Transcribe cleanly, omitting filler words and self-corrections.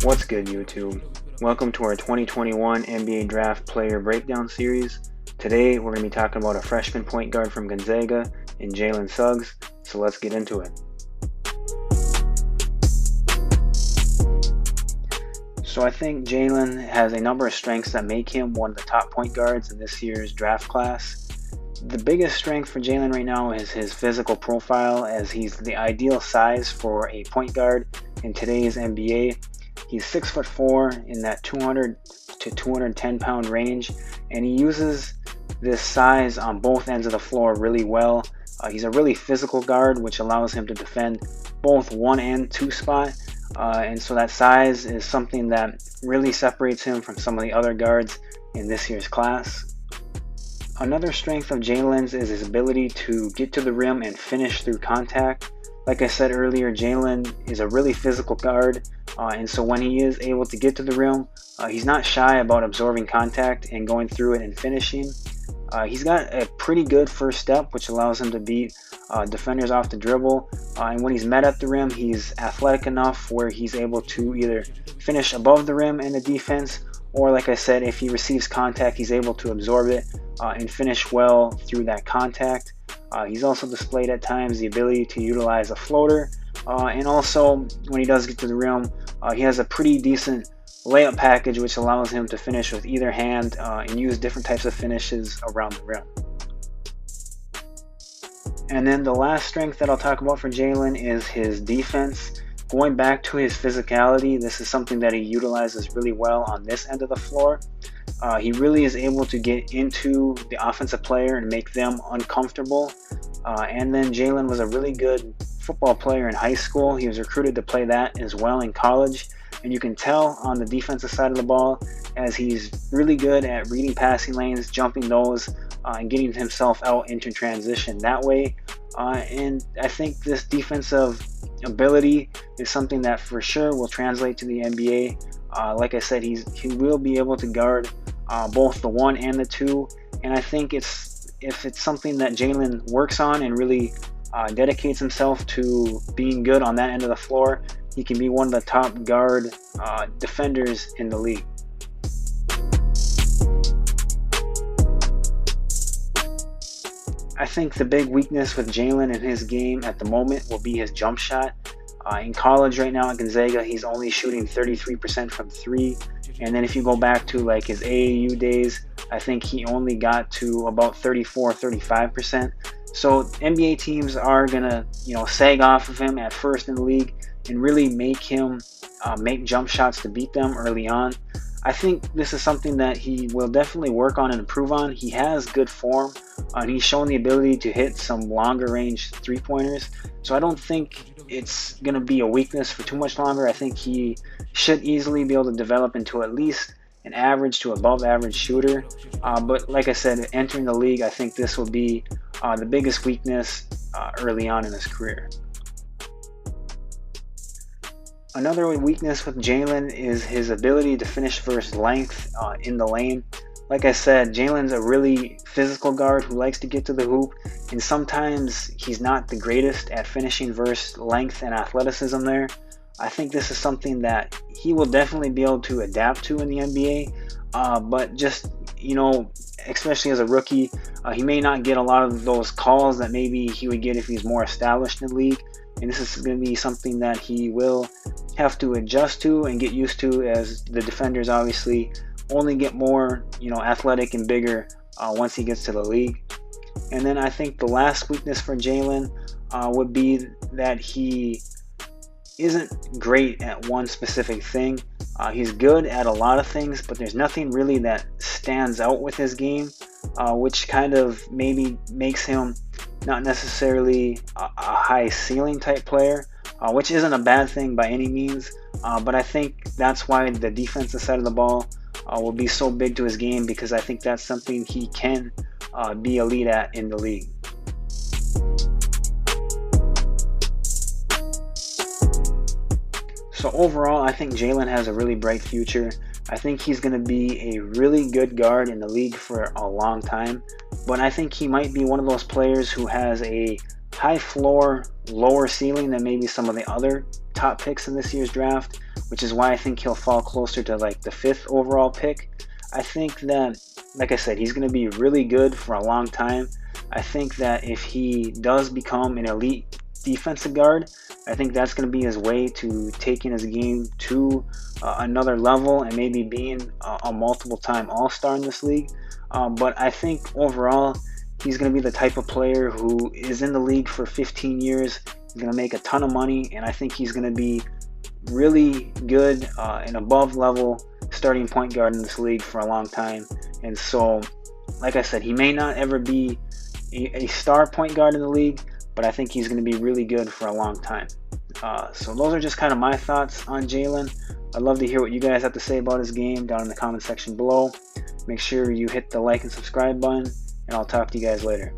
What's good, YouTube? Welcome to our 2021 NBA Draft Player Breakdown Series. Today, we're going to be talking about a freshman point guard from Gonzaga in Jalen Suggs, so let's get into it. So I think Jalen has a number of strengths that make him one of the top point guards in this year's draft class. The biggest strength for Jalen right now is his physical profile, as he's the ideal size for a point guard in today's NBA. He's 6'4" in that 200 to 210 pound range, and he uses this size on both ends of the floor really well. He's a really physical guard, which allows him to defend both 1 and 2 spot, and so that size is something that really separates him from some of the other guards in this year's class. Another strength of Jalen's is his ability to get to the rim and finish through contact. Like I said earlier, Jalen is a really physical guard, and so when he is able to get to the rim, he's not shy about absorbing contact and going through it and finishing. He's got a pretty good first step, which allows him to beat defenders off the dribble, and when he's met at the rim, he's athletic enough where he's able to either finish above the rim in the defense, or like I said, if he receives contact, he's able to absorb it and finish well through that contact. He's also displayed at times the ability to utilize a floater, and also when he does get to the rim, he has a pretty decent layup package, which allows him to finish with either hand and use different types of finishes around the rim. And then the last strength that I'll talk about for Jalen is his defense. Going back to his physicality, this is something that he utilizes really well on this end of the floor. He really is able to get into the offensive player and make them uncomfortable. And then Jalen was a really good football player in high school. He was recruited to play that as well in college. And you can tell on the defensive side of the ball, as he's really good at reading passing lanes, jumping those, and getting himself out into transition that way. And I think this defensive ability is something that for sure will translate to the NBA. Like I said, he will be able to guard both the 1 and the 2, and I think if it's something that Jalen works on and really dedicates himself to being good on that end of the floor, he can be one of the top guard defenders in the league. I think the big weakness with Jalen in his game at the moment will be his jump shot. In college right now at Gonzaga, he's only shooting 33% from 3. And then if you go back to like his AAU days, I think he only got to about 35%. So NBA teams are gonna, sag off of him at first in the league and really make him make jump shots to beat them early on. I think this is something that he will definitely work on and improve on. He has good form, and he's shown the ability to hit some longer range three-pointers. So I don't think it's going to be a weakness for too much longer. I think he should easily be able to develop into at least an average to above average shooter. But like I said, entering the league, I think this will be the biggest weakness early on in his career. Another weakness with Jalen is his ability to finish versus length in the lane. Like I said, Jalen's a really physical guard who likes to get to the hoop, and sometimes he's not the greatest at finishing versus length and athleticism there. I think this is something that he will definitely be able to adapt to in the NBA, but just, especially as a rookie, he may not get a lot of those calls that maybe he would get if he's more established in the league. And this is going to be something that he will have to adjust to and get used to, as the defenders obviously only get more, athletic and bigger once he gets to the league. And then I think the last weakness for Jalen would be that he isn't great at one specific thing. He's good at a lot of things, but there's nothing really that stands out with his game, which kind of maybe makes him not necessarily a high ceiling type player, which isn't a bad thing by any means, but I think that's why the defensive side of the ball will be so big to his game, because I think that's something he can be elite at in the league. So overall, I think Jalen has a really bright future. I think he's going to be a really good guard in the league for a long time, but I think he might be one of those players who has a high floor, lower ceiling than maybe some of the other top picks in this year's draft, which is why I think he'll fall closer to like the 5th overall pick. I think that, like I said, he's going to be really good for a long time. I think that if he does become an elite defensive guard, I think that's going to be his way to taking his game to another level and maybe being a multiple-time All-Star in this league. But I think overall, he's going to be the type of player who is in the league for 15 years. He's going to make a ton of money, and I think he's going to be really good and above level starting point guard in this league for a long time. And so, like I said, he may not ever be a star point guard in the league, but I think he's going to be really good for a long time. So those are just kind of my thoughts on Jalen. I'd love to hear what you guys have to say about his game down in the comment section below. Make sure you hit the like and subscribe button, and I'll talk to you guys later.